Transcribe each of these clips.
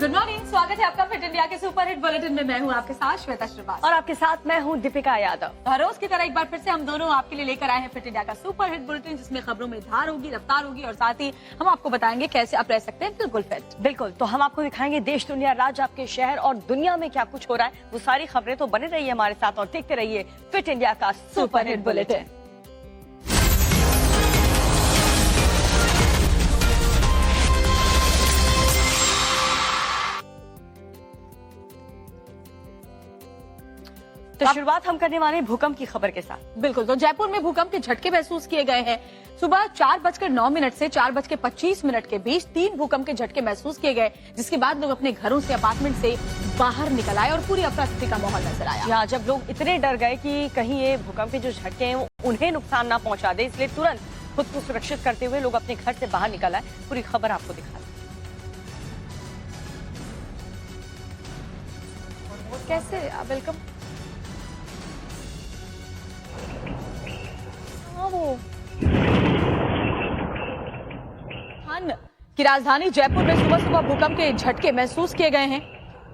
Good morning, स्वागत है आपका फिट इंडिया के सुपर हिट बुलेटिन में। मैं हूँ आपके साथ श्वेता श्रीवास्तव और आपके साथ मैं हूँ दीपिका यादव। हर रोज की तरह एक बार फिर से हम दोनों आपके लिए लेकर आए हैं फिट इंडिया का सुपर हिट बुलेटिन, जिसमें खबरों में धार होगी, रफ्तार होगी और साथ ही हम आपको बताएंगे कैसे आप रह सकते हैं बिल्कुल फिट। बिल्कुल, तो हम आपको दिखाएंगे देश, दुनिया, राज्य, आपके शहर और दुनिया में क्या कुछ हो रहा है। वो सारी खबरें तो बने रहिए हमारे साथ और देखते रहिए फिट इंडिया का सुपर हिट बुलेटिन। तो शुरुआत हम करने वाले हैं भूकंप की खबर के साथ। बिल्कुल, तो जयपुर में भूकंप के झटके महसूस किए गए हैं। सुबह 4:09 से 4:25 के बीच 3 भूकंप के झटके महसूस किए गए, जिसके बाद लोग अपने घरों से, अपार्टमेंट से बाहर निकल आए और पूरी अफरा तफरी का माहौल नजर आया। यहाँ जब लोग इतने डर गए कि कहीं ये भूकंप के जो झटके हैं वो उन्हें नुकसान ना पहुंचा दे, इसलिए तुरंत खुद को सुरक्षित करते हुए लोग अपने घर से बाहर निकल आए। पूरी खबर आपको दिखा कैसे वेलकम की राजधानी जयपुर में सुबह सुबह भूकंप के झटके महसूस किए गए हैं।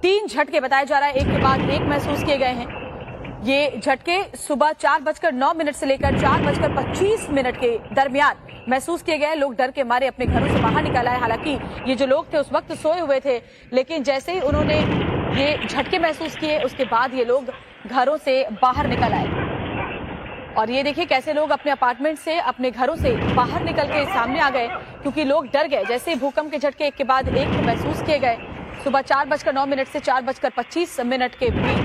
3 झटके बताया जा रहा है, एक के बाद एक महसूस किए गए हैं। ये झटके सुबह 4:09 से लेकर 4:25 के दरमियान महसूस किए गए। लोग डर के मारे अपने घरों से बाहर निकल आए। हालांकि ये जो लोग थे उस वक्त सोए हुए थे, लेकिन जैसे ही उन्होंने ये झटके महसूस किए उसके बाद ये लोग घरों से बाहर निकल आए। और ये देखिए कैसे लोग अपने अपार्टमेंट से, अपने घरों से बाहर निकल के सामने आ गए, क्योंकि लोग डर गए। जैसे ही भूकंप के झटके एक के बाद एक महसूस किए गए, सुबह 4:09 से 4:25 के बीच।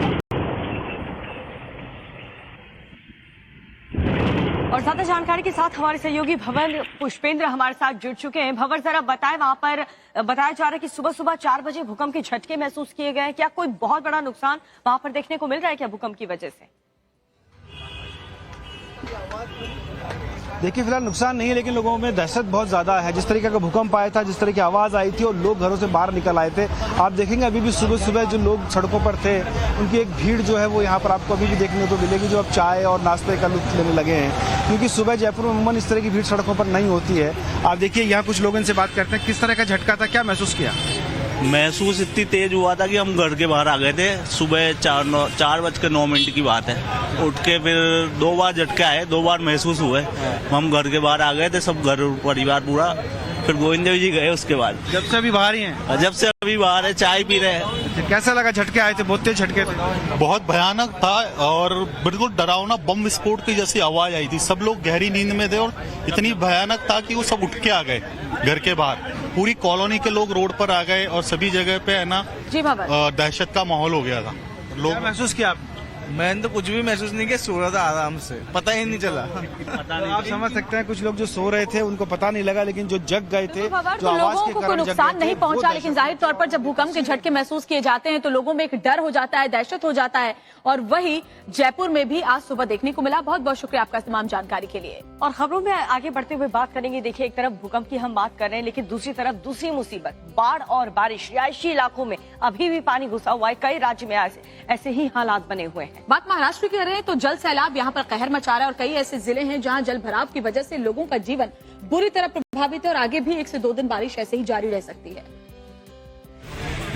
और ज्यादा जानकारी के साथ हमारे सहयोगी भवन पुष्पेंद्र हमारे साथ जुड़ चुके हैं। भवन, जरा बताएं, वहां पर बताया जा रहा है कि सुबह सुबह 4 बजे भूकंप के झटके महसूस किए गए। क्या कोई बहुत बड़ा नुकसान वहां पर देखने को मिल रहा है क्या भूकंप की वजह से? देखिए, फिलहाल नुकसान नहीं है, लेकिन लोगों में दहशत बहुत ज्यादा है। जिस तरीके का भूकंप आया था, जिस तरह की आवाज आई थी और लोग घरों से बाहर निकल आए थे, आप देखेंगे अभी भी सुबह सुबह जो लोग सड़कों पर थे उनकी एक भीड़ जो है वो यहाँ पर आपको अभी भी देखने को मिलेगी, जो अब चाय और नाश्ते का लुत्फ लेने लगे हैं। क्योंकि सुबह जयपुर में अमूमन इस तरह की भीड़ सड़कों पर नहीं होती है। आप देखिए यहाँ कुछ लोगों से बात करते हैं, किस तरह का झटका था, क्या महसूस किया? महसूस इतनी तेज हुआ था कि हम घर के बाहर आ गए थे। सुबह 4:09 की बात है। उठ के फिर 2 बार झटके आए, 2 बार महसूस हुए। हम घर के बाहर आ गए थे, सब घर परिवार पूरा। फिर गोविंद देव जी गए उसके बाद। जब से अभी बाहर ही हैं? जब से अभी बाहर है, चाय पी रहे हैं। कैसा लगा? झटके आए थे, बहुत तेज झटके थे। बहुत भयानक था और बिल्कुल डरावना बम विस्फोट की जैसी आवाज आई थी। सब लोग गहरी नींद में थे और इतनी भयानक था कि वो सब उठ के आ गए घर के बाहर। पूरी कॉलोनी के लोग रोड पर आ गए और सभी जगह पे है ना दहशत का माहौल हो गया था। लोग महसूस किया आप? मैंने तो कुछ भी महसूस नहीं किया, सो रहा था आराम से, पता ही नहीं चला। तो आप समझ सकते हैं कुछ लोग जो सो रहे थे उनको पता नहीं लगा, लेकिन जो जग गए थे, जो लोगों को कोई नुकसान नहीं पहुंचा, लेकिन जाहिर तौर पर जब भूकंप के झटके महसूस किए जाते हैं तो लोगों में एक डर हो जाता है, दहशत हो जाता है। और वही जयपुर में भी आज सुबह देखने को मिला। बहुत बहुत शुक्रिया आपका तमाम जानकारी के लिए। और खबरों में आगे बढ़ते हुए बात करेंगे। देखिए, एक तरफ भूकंप की हम बात कर रहे हैं, लेकिन दूसरी तरफ दूसरी मुसीबत, बाढ़ और बारिश। रिहायशी इलाकों में अभी भी पानी घुसा हुआ है। कई राज्य में ऐसे ही हालात बने हुए हैं। बात महाराष्ट्र की कर रहे हैं तो जल सैलाब यहाँ पर कहर मचा रहा है और कई ऐसे जिले हैं जहाँ जल भराव की वजह से लोगों का जीवन बुरी तरह प्रभावित है और आगे भी 1 से 2 दिन बारिश ऐसे ही जारी रह सकती है।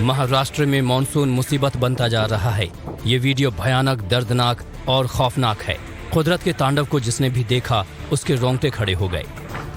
महाराष्ट्र में मानसून मुसीबत बनता जा रहा है। ये वीडियो भयानक, दर्दनाक और खौफनाक है। कुदरत के तांडव को जिसने भी देखा उसके रोंगटे खड़े हो गए।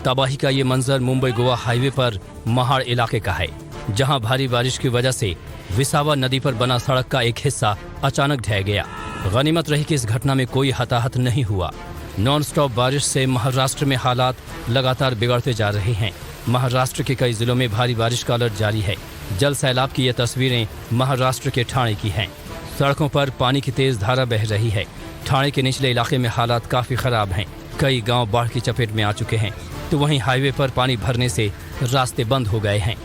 तबाही का ये मंजर मुंबई गोवा हाईवे पर महाड़ इलाके का है, जहां भारी बारिश की वजह से विसावा नदी पर बना सड़क का एक हिस्सा अचानक ढह गया। गनीमत रही कि इस घटना में कोई हताहत नहीं हुआ। नॉन स्टॉप बारिश से महाराष्ट्र में हालात लगातार बिगड़ते जा रहे हैं। महाराष्ट्र के कई जिलों में भारी बारिश का अलर्ट जारी है। जल सैलाब की ये तस्वीरें महाराष्ट्र के ठाणे की हैं। सड़कों पर पानी की तेज धारा बह रही है। ठाणे के निचले इलाके में हालात काफी खराब हैं। कई गांव बाढ़ की चपेट में आ चुके हैं, तो वहीं हाईवे पर पानी भरने से रास्ते बंद हो गए हैं।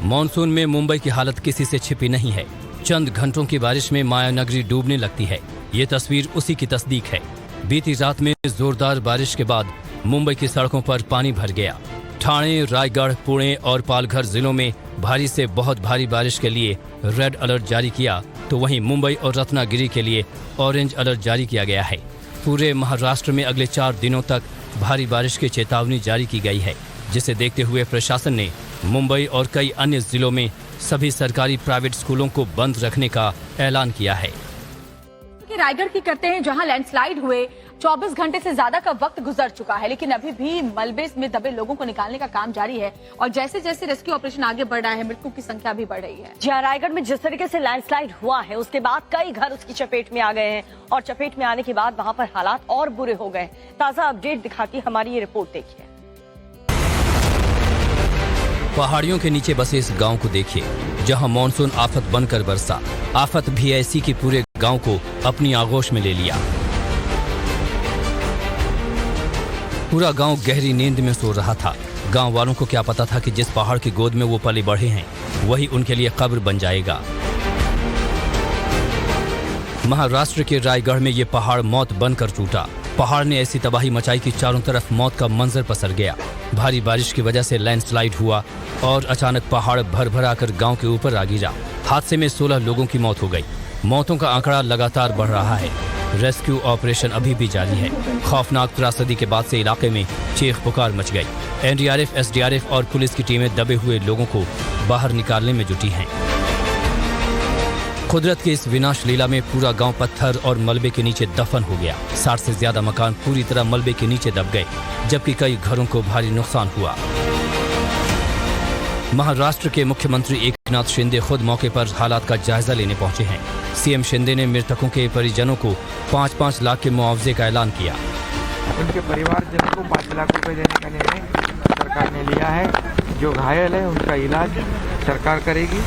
मानसून में मुंबई की हालत किसी से छिपी नहीं है। चंद घंटों की बारिश में माया नगरी डूबने लगती है। ये तस्वीर उसी की तस्दीक है। बीती रात में जोरदार बारिश के बाद मुंबई की सड़कों पर पानी भर गया। ठाणे, रायगढ़, पुणे और पालघर जिलों में भारी से बहुत भारी बारिश के लिए रेड अलर्ट जारी किया, तो वहीं मुंबई और रत्नागिरी के लिए ऑरेंज अलर्ट जारी किया गया है। पूरे महाराष्ट्र में अगले 4 दिनों तक भारी बारिश की चेतावनी जारी की गई है, जिसे देखते हुए प्रशासन ने मुंबई और कई अन्य जिलों में सभी सरकारी प्राइवेट स्कूलों को बंद रखने का ऐलान किया है। रायगढ़ की करते हैं, जहां लैंडस्लाइड हुए 24 घंटे से ज्यादा का वक्त गुजर चुका है, लेकिन अभी भी मलबे में दबे लोगों को निकालने का काम जारी है और जैसे जैसे रेस्क्यू ऑपरेशन आगे बढ़ रहा है, मृतकों की संख्या भी बढ़ रही है। जी हाँ, रायगढ़ में जिस तरीके से लैंडस्लाइड हुआ है उसके बाद कई घर उसकी चपेट में आ गए हैं और चपेट में आने के बाद वहां पर हालात और बुरे हो गए। ताजा अपडेट दिखाती हमारी ये रिपोर्ट देखिए। पहाड़ियों के नीचे बसे इस गांव को देखिए, जहां मॉनसून आफत बनकर बरसा। आफत भी ऐसी कि पूरे गांव को अपनी आगोश में ले लिया। पूरा गांव गहरी नींद में सो रहा था। गांव वालों को क्या पता था कि जिस पहाड़ की गोद में वो पले बढ़े हैं वही उनके लिए कब्र बन जाएगा। महाराष्ट्र के रायगढ़ में ये पहाड़ मौत बनकर टूटा। पहाड़ ने ऐसी तबाही मचाई कि चारों तरफ मौत का मंजर पसर गया। भारी बारिश की वजह से लैंडस्लाइड हुआ और अचानक पहाड़ भर भरा कर गांव के ऊपर आ गिरा। हादसे में 16 लोगों की मौत हो गई। मौतों का आंकड़ा लगातार बढ़ रहा है। रेस्क्यू ऑपरेशन अभी भी जारी है। खौफनाक त्रासदी के बाद से इलाके में चीख पुकार मच गई। एनडीआरएफ, एसडीआरएफ और पुलिस की टीमें दबे हुए लोगों को बाहर निकालने में जुटी हैं। कुदरत की इस विनाश लीला में पूरा गांव पत्थर और मलबे के नीचे दफन हो गया। 60 से ज्यादा मकान पूरी तरह मलबे के नीचे दब गए, जबकि कई घरों को भारी नुकसान हुआ। महाराष्ट्र के मुख्यमंत्री एकनाथ शिंदे खुद मौके पर हालात का जायजा लेने पहुंचे हैं। सीएम शिंदे ने मृतकों के परिजनों को 5-5 लाख के मुआवजे का ऐलान किया। उनके परिवारजनों को 5 लाख रुपए देने का निर्णय सरकार ने लिया है। जो घायल है उनका इलाज सरकार करेगी।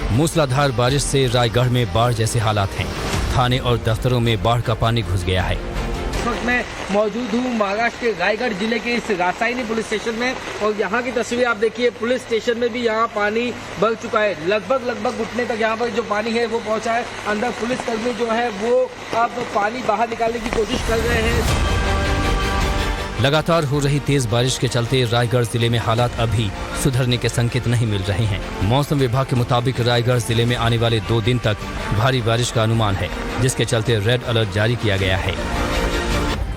मूसलाधार बारिश से रायगढ़ में बाढ़ जैसे हालात हैं। थाने और दफ्तरों में बाढ़ का पानी घुस गया है। इस वक्त मैं मौजूद हूँ महाराष्ट्र के रायगढ़ जिले के इस रासायनी पुलिस स्टेशन में और यहाँ की तस्वीर आप देखिए। पुलिस स्टेशन में भी यहाँ पानी भर चुका है। लगभग घुटने तक यहाँ पर जो पानी है वो पहुँचा है। अंदर पुलिसकर्मी जो है वो अब पानी बाहर निकालने की कोशिश कर रहे हैं। लगातार हो रही तेज बारिश के चलते रायगढ़ जिले में हालात अभी सुधरने के संकेत नहीं मिल रहे हैं। मौसम विभाग के मुताबिक रायगढ़ जिले में आने वाले 2 दिन तक भारी बारिश का अनुमान है, जिसके चलते रेड अलर्ट जारी किया गया है।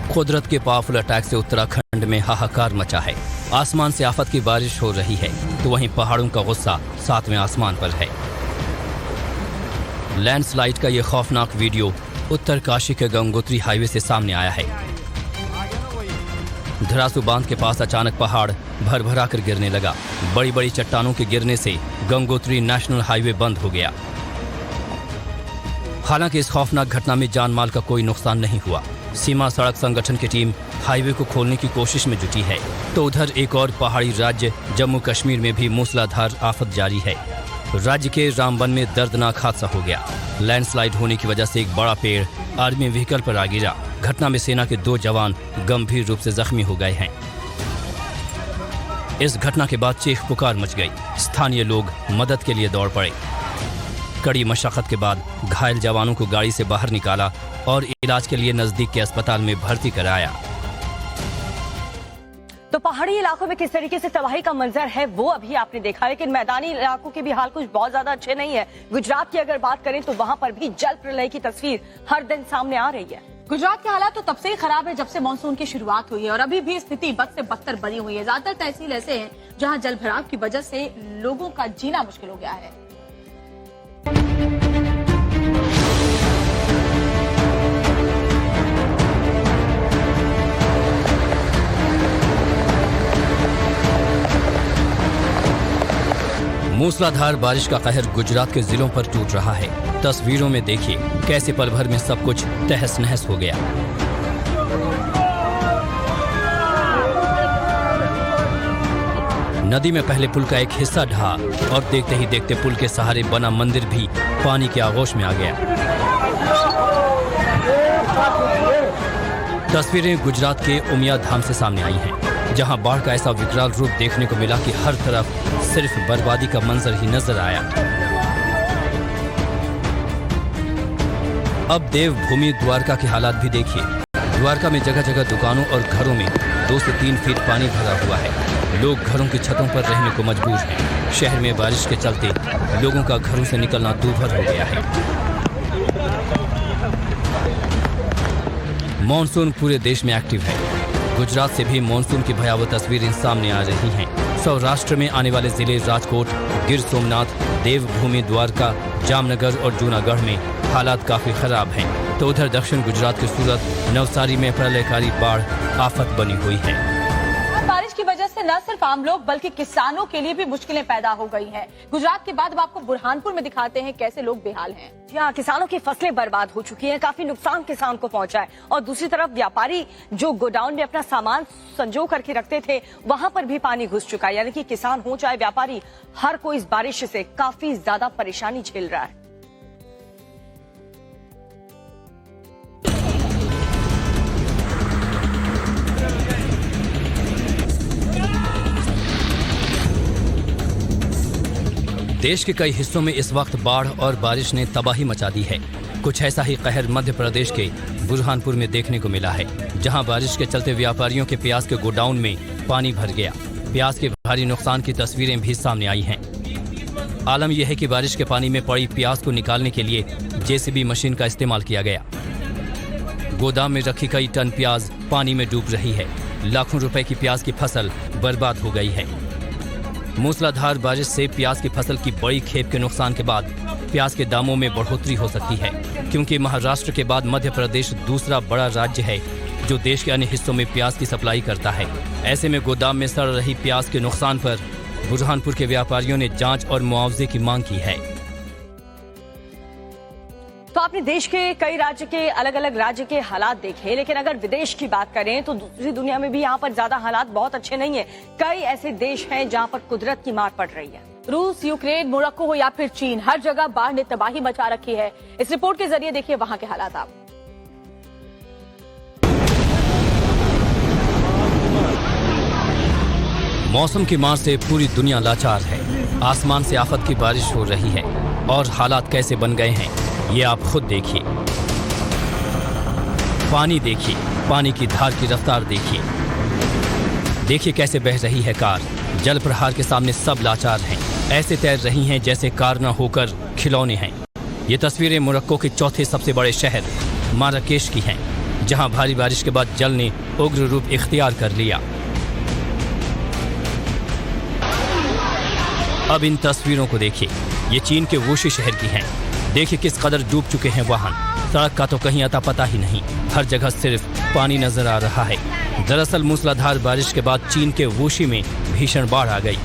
कुदरत के पावरफुल अटैक से उत्तराखंड में हाहाकार मचा है। आसमान से आफत की बारिश हो रही है तो वहीं पहाड़ों का गुस्सा 7वें आसमान पर है। लैंडस्लाइड का ये खौफनाक वीडियो उत्तरकाशी के गंगोत्री हाईवे से सामने आया है। धरासू बांध के पास अचानक पहाड़ भर भरा कर गिरने लगा। बड़ी बड़ी चट्टानों के गिरने से गंगोत्री नेशनल हाईवे बंद हो गया। हालांकि इस खौफनाक घटना में जान माल का कोई नुकसान नहीं हुआ। सीमा सड़क संगठन की टीम हाईवे को खोलने की कोशिश में जुटी है, तो उधर एक और पहाड़ी राज्य जम्मू कश्मीर में भी मूसलाधार आफत जारी है। राज्य के रामबन में दर्दनाक हादसा हो गया। लैंडस्लाइड होने की वजह से एक बड़ा पेड़ आर्मी व्हीकल पर आ गिरा। घटना में सेना के 2 जवान गंभीर रूप से जख्मी हो गए हैं। इस घटना के बाद चीख पुकार मच गई। स्थानीय लोग मदद के लिए दौड़ पड़े। कड़ी मशक्कत के बाद घायल जवानों को गाड़ी से बाहर निकाला और इलाज के लिए नजदीक के अस्पताल में भर्ती कराया। तो पहाड़ी इलाकों में किस तरीके से तबाही का मंजर है वो अभी आपने देखा, लेकिन मैदानी इलाकों के भी हाल कुछ बहुत ज्यादा अच्छे नहीं है। गुजरात की अगर बात करें तो वहां पर भी जल प्रलय की तस्वीर हर दिन सामने आ रही है। गुजरात के हालात तो तब से ही खराब है जब से मानसून की शुरुआत हुई है और अभी भी स्थिति बद से बदतर बनी हुई है। ज्यादातर तहसील ऐसे हैं जहां जल भराव की वजह से लोगों का जीना मुश्किल हो गया है। मूसलाधार बारिश का कहर गुजरात के जिलों पर टूट रहा है। तस्वीरों में देखिए कैसे पल भर में सब कुछ तहस नहस हो गया। नदी में पहले पुल का एक हिस्सा ढहा और देखते ही देखते पुल के सहारे बना मंदिर भी पानी के आगोश में आ गया। तस्वीरें गुजरात के उमिया धाम से सामने आई हैं, जहां बाढ़ का ऐसा विकराल रूप देखने को मिला कि हर तरफ सिर्फ बर्बादी का मंजर ही नजर आया। अब देवभूमि द्वारका के हालात भी देखिए। द्वारका में जगह जगह दुकानों और घरों में 2 से 3 फीट पानी भरा हुआ है। लोग घरों की छतों पर रहने को मजबूर हैं। शहर में बारिश के चलते लोगों का घरों से निकलना दूभर हो गया है। मॉनसून पूरे देश में एक्टिव है। गुजरात से भी मॉनसून की भयावह तस्वीरें सामने आ रही हैं। सौराष्ट्र में आने वाले जिले राजकोट, गिर सोमनाथ, देवभूमि, द्वारका, जामनगर और जूनागढ़ में हालात काफी खराब हैं। तो उधर दक्षिण गुजरात के सूरत, नवसारी में प्रलयकारी बाढ़ आफत बनी हुई है। बारिश की वजह से न सिर्फ आम लोग बल्कि किसानों के लिए भी मुश्किलें पैदा हो गई हैं। गुजरात के बाद अब आपको बुरहानपुर में दिखाते हैं कैसे लोग बेहाल हैं। यहाँ किसानों की फसलें बर्बाद हो चुकी हैं, काफी नुकसान किसान को पहुंचा है। और दूसरी तरफ व्यापारी जो गोडाउन में अपना सामान संजो करके रखते थे, वहां पर भी पानी घुस चुका है। यानी कि किसान हो चाहे व्यापारी, हर कोई इस बारिश से काफी ज्यादा परेशानी झेल रहा है। देश के कई हिस्सों में इस वक्त बाढ़ और बारिश ने तबाही मचा दी है। कुछ ऐसा ही कहर मध्य प्रदेश के बुरहानपुर में देखने को मिला है, जहां बारिश के चलते व्यापारियों के प्याज के गोडाउन में पानी भर गया। प्याज के भारी नुकसान की तस्वीरें भी सामने आई हैं। आलम यह है कि बारिश के पानी में पड़ी प्याज को निकालने के लिए जेसीबी मशीन का इस्तेमाल किया गया। गोदाम में रखी कई टन प्याज पानी में डूब रही है। लाखों रुपए की प्याज की फसल बर्बाद हो गई है। मूसलाधार बारिश से प्याज की फसल की बड़ी खेप के नुकसान के बाद प्याज के दामों में बढ़ोतरी हो सकती है, क्योंकि महाराष्ट्र के बाद मध्य प्रदेश दूसरा बड़ा राज्य है जो देश के अन्य हिस्सों में प्याज की सप्लाई करता है। ऐसे में गोदाम में सड़ रही प्याज के नुकसान पर बुरहानपुर के व्यापारियों ने जांच और मुआवजे की मांग की है। तो आपने देश के कई राज्य के अलग अलग राज्य के हालात देखे, लेकिन अगर विदेश की बात करें तो दूसरी दुनिया में भी यहाँ पर ज्यादा हालात बहुत अच्छे नहीं है। कई ऐसे देश हैं जहाँ पर कुदरत की मार पड़ रही है। रूस, यूक्रेन, मोरक्को हो या फिर चीन, हर जगह बाढ़ ने तबाही मचा रखी है। इस रिपोर्ट के जरिए देखिए वहां के हालात आप। मौसम की मार से पूरी दुनिया लाचार है। आसमान से आफत की बारिश हो रही है और हालात कैसे बन गए हैं ये आप खुद देखिए। पानी देखिए, पानी की धार की रफ्तार देखिए। देखिए कैसे बह रही है कार। जल प्रहार के सामने सब लाचार हैं। ऐसे तैर रही हैं जैसे कार न होकर खिलौने हैं। ये तस्वीरें मोरक्को के चौथे सबसे बड़े शहर माराकेश की हैं, जहां भारी बारिश के बाद जल ने उग्र रूप इख्तियार कर लिया। अब इन तस्वीरों को देखिए। ये चीन के वुशी शहर की हैं। देखिए किस कदर डूब चुके हैं वाहन। सड़क का तो कहीं अता पता ही नहीं, हर जगह सिर्फ पानी नजर आ रहा है। दरअसल मूसलाधार बारिश के बाद चीन के वुशी में भीषण बाढ़ आ गई।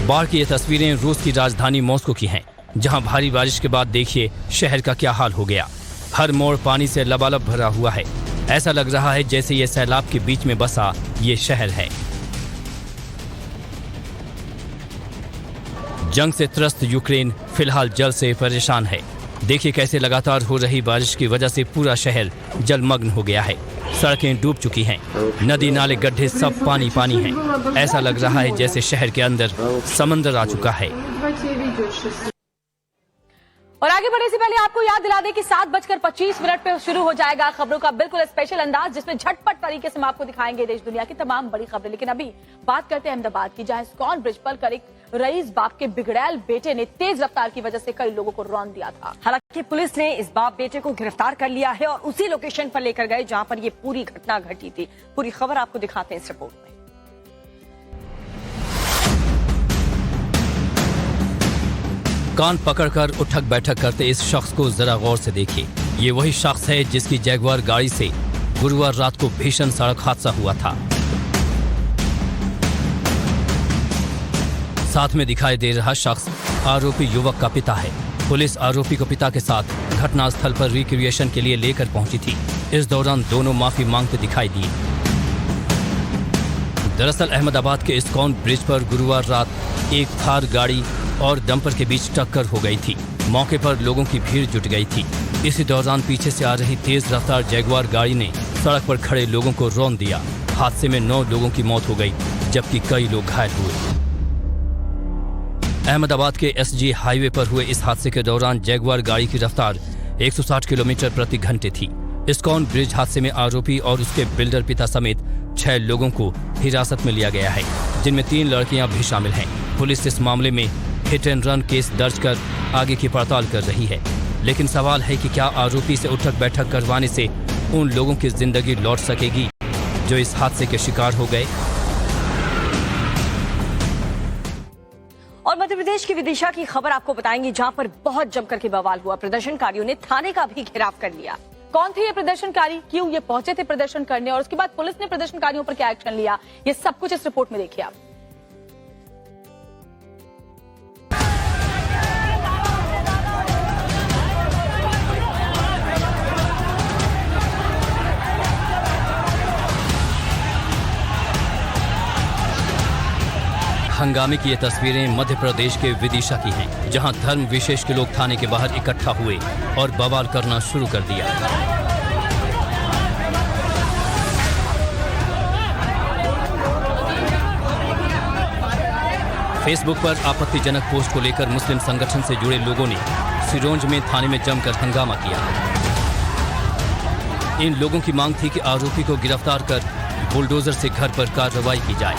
बाढ़ की ये तस्वीरें रूस की राजधानी मॉस्को की हैं, जहां भारी बारिश के बाद देखिए शहर का क्या हाल हो गया। हर मोड़ पानी से लबालब भरा हुआ है। ऐसा लग रहा है जैसे ये सैलाब के बीच में बसा ये शहर है। जंग से त्रस्त यूक्रेन फिलहाल जल से परेशान है। देखिए कैसे लगातार हो रही बारिश की वजह से पूरा शहर जलमग्न हो गया है। सड़कें डूब चुकी हैं, नदी नाले गड्ढे सब पानी पानी हैं। ऐसा लग रहा है जैसे शहर के अंदर समंदर आ चुका है। और आगे बढ़ने से पहले आपको याद दिला दें कि 7:25 पे शुरू हो जाएगा खबरों का बिल्कुल स्पेशल अंदाज, जिसमें झटपट तरीके से हम आपको दिखाएंगे देश दुनिया की तमाम बड़ी खबरें। लेकिन अभी बात करते हैं अहमदाबाद की, जहां इस्कॉन ब्रिज पर कल एक रईस बाप के बिगड़ैल बेटे ने तेज रफ्तार की वजह से कई लोगों को रौंद दिया था। हालांकि पुलिस ने इस बाप बेटे को गिरफ्तार कर लिया है और उसी लोकेशन पर लेकर गए जहां पर ये पूरी घटना घटी थी। पूरी खबर आपको दिखाते हैं इस रिपोर्ट में। कान पकड़कर उठक बैठक करते इस शख्स को जरा गौर से देखिए। ये वही शख्स है जिसकी जैगुआर गाड़ी से गुरुवार रात को भीषण सड़क हादसा हुआ था। साथ में दिखाई दे रहा शख्स आरोपी युवक का पिता है। पुलिस आरोपी को पिता के साथ घटनास्थल पर रिक्रिएशन के लिए लेकर पहुंची थी। इस दौरान दोनों माफी मांगते दिखाई दिए। दरअसल अहमदाबाद के इस्कॉन ब्रिज पर गुरुवार रात एक थार गाड़ी और डंपर के बीच टक्कर हो गई थी। मौके पर लोगों की भीड़ जुट गई थी। इसी दौरान पीछे से आ रही तेज रफ्तार जैगुआर गाड़ी ने सड़क पर खड़े लोगों को रौंद दिया। हादसे में 9 लोगों की मौत हो गई, जबकि कई लोग घायल हुए। अहमदाबाद के एसजी हाईवे पर हुए इस हादसे के दौरान जैगुआर गाड़ी की रफ्तार 160 किलोमीटर प्रति घंटे थी। इस्कॉन ब्रिज हादसे में आरोपी और उसके बिल्डर पिता समेत 6 लोगों को हिरासत में लिया गया है, जिनमें 3 लड़कियां भी शामिल हैं। पुलिस इस मामले में हिट एंड रन केस दर्ज कर आगे की पड़ताल कर रही है। लेकिन सवाल है कि क्या आरोपी से उठक बैठक करवाने से उन लोगों की जिंदगी लौट सकेगी जो इस हादसे के शिकार हो गए? और मध्य प्रदेश की विदिशा की खबर आपको बताएंगे, जहां पर बहुत जमकर के बवाल हुआ। प्रदर्शनकारियों ने थाने का भी घेराव कर लिया। कौन थे ये प्रदर्शनकारी, क्यों ये पहुंचे थे प्रदर्शन करने, और उसके बाद पुलिस ने प्रदर्शनकारियों पर क्या एक्शन लिया, ये सब कुछ इस रिपोर्ट में देखिए आप। हंगामे की ये तस्वीरें मध्य प्रदेश के विदिशा की हैं, जहां धर्म विशेष के लोग थाने के बाहर इकट्ठा हुए और बवाल करना शुरू कर दिया। फेसबुक पर आपत्तिजनक पोस्ट को लेकर मुस्लिम संगठन से जुड़े लोगों ने सिरोंज में थाने में जमकर हंगामा किया। इन लोगों की मांग थी कि आरोपी को गिरफ्तार कर बुलडोजर से घर पर कार्रवाई की जाए।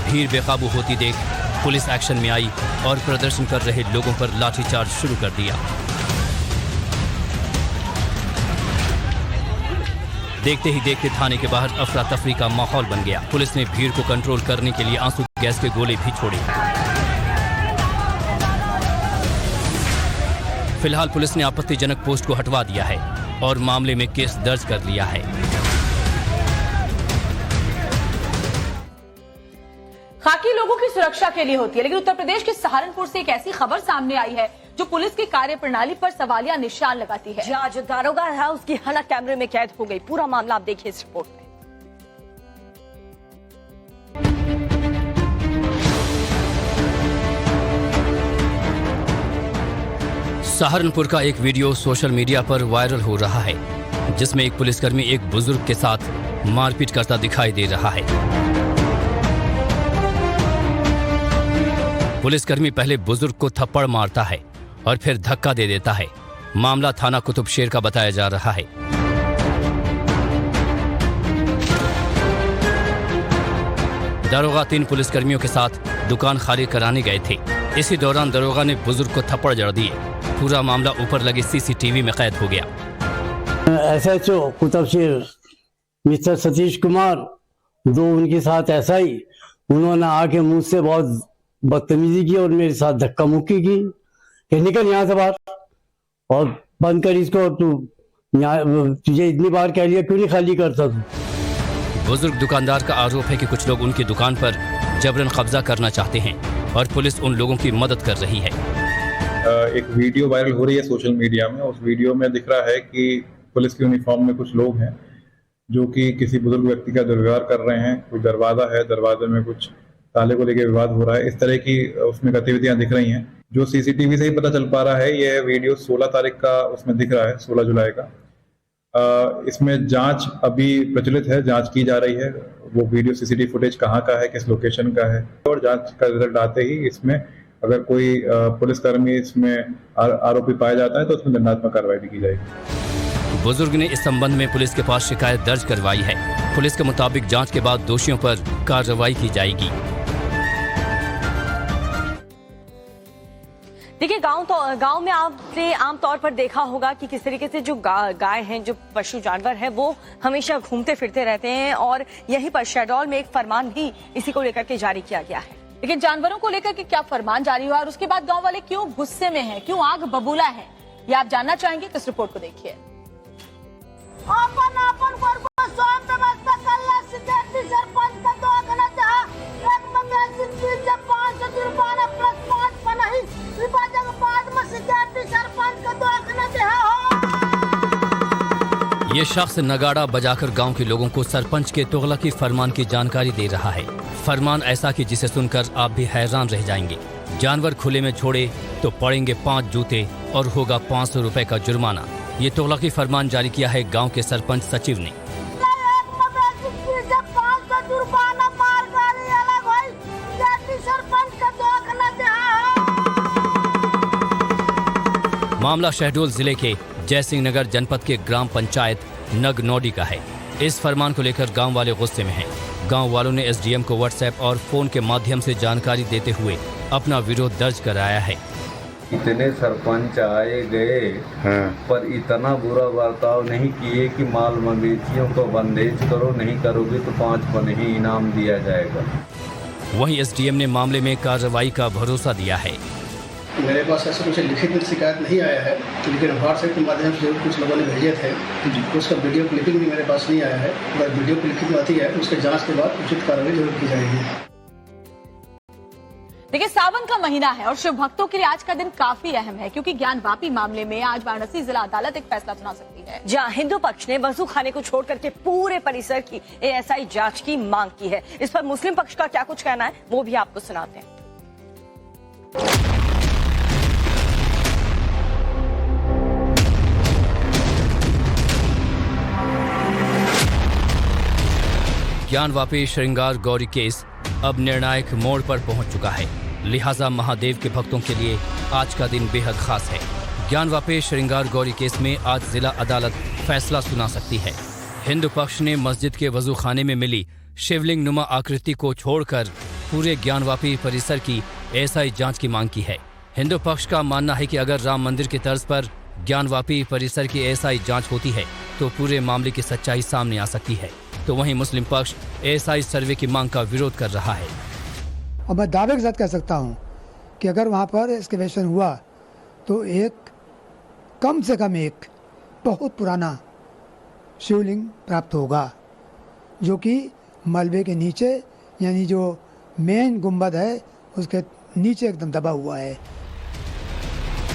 भीड़ बेकाबू होती देख पुलिस एक्शन में आई और प्रदर्शन कर रहे लोगों पर लाठीचार्ज शुरू कर दिया। देखते ही देखते थाने के बाहर अफरा तफरी का माहौल बन गया। पुलिस ने भीड़ को कंट्रोल करने के लिए आंसू गैस के गोले भी छोड़े। फिलहाल पुलिस ने आपत्तिजनक पोस्ट को हटवा दिया है और मामले में केस दर्ज कर लिया है। खाकी लोगों की सुरक्षा के लिए होती है, लेकिन उत्तर प्रदेश के सहारनपुर से एक ऐसी खबर सामने आई है जो पुलिस की कार्यप्रणाली पर सवालिया निशान लगाती है। जहां जो दारोगा है उसकी हलक कैमरे में कैद हो गई। पूरा मामला आप देखिए इस रिपोर्ट में। सहारनपुर का एक वीडियो सोशल मीडिया पर वायरल हो रहा है, जिसमें एक पुलिसकर्मी एक बुजुर्ग के साथ मारपीट करता दिखाई दे रहा है। पुलिसकर्मी पहले बुजुर्ग को थप्पड़ मारता है और फिर धक्का दे देता है। मामला थाना कुतुबशेर का बताया जा रहा है। दरोगा 3 पुलिसकर्मियों के साथ दुकान खाली कराने गए थे। इसी दौरान दरोगा ने बुजुर्ग को थप्पड़ जड़ दिए। पूरा मामला ऊपर लगे सीसीटीवी में कैद हो गया। SHO कुतुबशेर मिस्टर सतीश कुमार, 2 उनके साथ SI, उन्होंने आके मुझसे बहुत बदतमीजी की और मेरे साथ धक्का मुक्की की कि निकल यहाँ से बाहर और बंद कर इसको, तुझे इतनी बार कह लिया क्यों नहीं खाली करता तू। बुजुर्ग दुकानदार का आरोप है कि कुछ लोग उनकी दुकान पर जबरन कब्जा करना चाहते हैं और पुलिस उन लोगों की मदद कर रही है। एक वीडियो वायरल हो रही है सोशल मीडिया में। उस वीडियो में दिख रहा है कि पुलिस की यूनिफॉर्म में कुछ लोग हैं जो कि किसी बुजुर्ग व्यक्ति का दुर्व्यवहार कर रहे हैं। कोई दरवाजा है, दरवाजे में कुछ ताले को लेकर विवाद हो रहा है। इस तरह की उसमें गतिविधियां दिख रही हैं। जो सीसीटीवी से ही पता चल पा रहा है, यह वीडियो 16 तारीख का उसमें दिख रहा है, 16 जुलाई का। इसमें जांच अभी प्रचलित है, जांच की जा रही है। वो वीडियो सीसीटीवी फुटेज कहाँ का है, किस लोकेशन का है, और जांच का रिजल्ट आते ही इसमें अगर कोई पुलिसकर्मी इसमें आरोपी पाया जाता है तो उसमें दंडात्मक कार्रवाई भी की जाएगी। बुजुर्ग ने इस संबंध में पुलिस के पास शिकायत दर्ज करवाई है। पुलिस के मुताबिक जांच के बाद दोषियों पर कार्रवाई की जाएगी। देखिए, गांव में आपने आमतौर पर देखा होगा कि किस तरीके से जो गाय हैं, जो पशु जानवर हैं, वो हमेशा घूमते फिरते रहते हैं और यहीं पर शहडोल में एक फरमान भी इसी को लेकर के जारी किया गया है। लेकिन जानवरों को लेकर के क्या फरमान जारी हुआ और उसके बाद गांव वाले क्यों गुस्से में हैं, क्यों आग बबूला है, ये आप जानना चाहेंगे तो इस रिपोर्ट को देखिए। ये शख्स नगाड़ा बजाकर गांव के लोगों को सरपंच के तुगलकी फरमान की जानकारी दे रहा है। फरमान ऐसा कि जिसे सुनकर आप भी हैरान रह जाएंगे। जानवर खुले में छोड़े तो पड़ेंगे 5 जूते और होगा 500 रुपए का जुर्माना। ये तुगलकी फरमान जारी किया है गांव के सरपंच सचिव ने। मामला शहडोल जिले के जयसिंह नगर जनपद के ग्राम पंचायत नगनौडी का है। इस फरमान को लेकर गांव वाले गुस्से में हैं। गांव वालों ने SDM को व्हाट्सएप और फोन के माध्यम से जानकारी देते हुए अपना विरोध दर्ज कराया है। इतने सरपंच आए गए पर इतना बुरा बर्ताव नहीं किए कि माल मवेशियों को बंदेज करो, नहीं करोगे तो 5 पन ही इनाम दिया जाएगा। वहीं एसडीएम ने मामले में कार्रवाई का भरोसा दिया है। मेरे पास ऐसा कुछ लिखित में शिकायत नहीं आया है, लेकिन व्हाट्सएप के माध्यम से जरूर कुछ लोगों ने भेजे थे, उसका वीडियो क्लिपिंग भी मेरे पास नहीं आया है। अगर वीडियो क्लिपिंग आती है उसके जांच के बाद उचित कार्रवाई जरूर की जाएगी। देखिए, सावन का महीना है और शिव भक्तों के लिए आज का दिन काफी अहम है, क्योंकि ज्ञानवापी मामले में आज वाराणसी जिला अदालत एक फैसला सुना सकती है। जहां हिंदू पक्ष ने वजू खाने को छोड़ करके पूरे परिसर की एएसआई जांच की मांग की है। इस पर मुस्लिम पक्ष का क्या कुछ कहना है वो भी आपको सुनाते हैं। ज्ञानवापी श्रृंगार गौरी केस अब निर्णायक मोड़ पर पहुंच चुका है, लिहाजा महादेव के भक्तों के लिए आज का दिन बेहद खास है। ज्ञानवापी श्रृंगार गौरी केस में आज जिला अदालत फैसला सुना सकती है। हिंदू पक्ष ने मस्जिद के वजू खाने में मिली शिवलिंग नुमा आकृति को छोड़कर पूरे ज्ञानवापी परिसर की एएसआई जांच की मांग की है। हिंदू पक्ष का मानना है कि अगर राम मंदिर की तर्ज पर ज्ञानवापी परिसर की एएसआई जांच होती है तो पूरे मामले की सच्चाई सामने आ सकती है। तो वहीं मुस्लिम पक्ष एएसआई सर्वे की मांग का विरोध कर रहा है। और मैं दावे के साथ कह सकता हूं कि अगर वहां पर एक्सकवेशन हुआ तो कम से कम एक बहुत पुराना शिवलिंग प्राप्त होगा, जो कि मलबे के नीचे, यानी जो मेन गुंबद है उसके नीचे एकदम दबा हुआ है।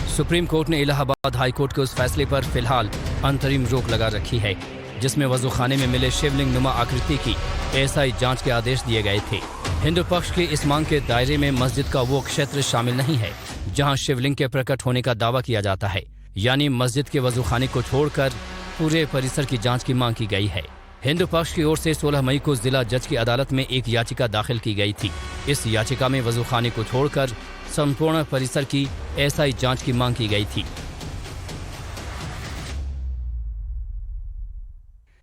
सुप्रीम कोर्ट ने इलाहाबाद हाई कोर्ट के उस फैसले पर फिलहाल अंतरिम रोक लगा रखी है जिसमें वजू खाने में मिले शिवलिंग नुमा आकृति की एएसआई जांच के आदेश दिए गए थे। हिंदू पक्ष की इस मांग के दायरे में मस्जिद का वो क्षेत्र शामिल नहीं है जहां शिवलिंग के प्रकट होने का दावा किया जाता है, यानी मस्जिद के वजू खाने को छोड़कर पूरे परिसर की जांच की मांग की गई है। हिंदू पक्ष की ओर से 16 मई को जिला जज की अदालत में एक याचिका दाखिल की गई थी। इस याचिका में वजू खाने को छोड़कर संपूर्ण परिसर की एएसआई जांच की मांग की गई थी।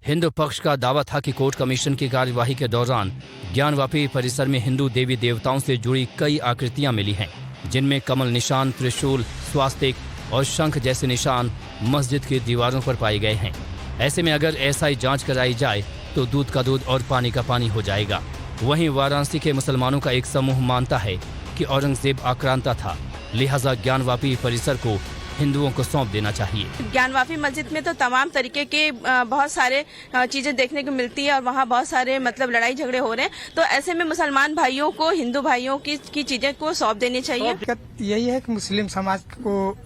हिंदू पक्ष का दावा था कि कोर्ट कमीशन की कार्यवाही के दौरान ज्ञानवापी परिसर में हिंदू देवी देवताओं से जुड़ी कई आकृतियां मिली हैं, जिनमें कमल निशान, त्रिशूल, स्वास्तिक और शंख जैसे निशान मस्जिद की दीवारों पर पाए गए हैं। ऐसे में अगर एएसआई जांच कराई जाए तो दूध का दूध और पानी का पानी हो जाएगा। वहीं वाराणसी के मुसलमानों का एक समूह मानता है कि औरंगजेब आक्रांता था, लिहाजा ज्ञानवापी परिसर को हिंदुओं को सौंप देना चाहिए। ज्ञानवापी मस्जिद में तो तमाम तरीके के बहुत सारे चीजें देखने को मिलती है और वहाँ बहुत सारे लड़ाई झगड़े हो रहे हैं, तो ऐसे में मुसलमान भाइयों को हिंदू भाइयों की चीजें को सौंप देनी चाहिए। यही है कि मुस्लिम समाज को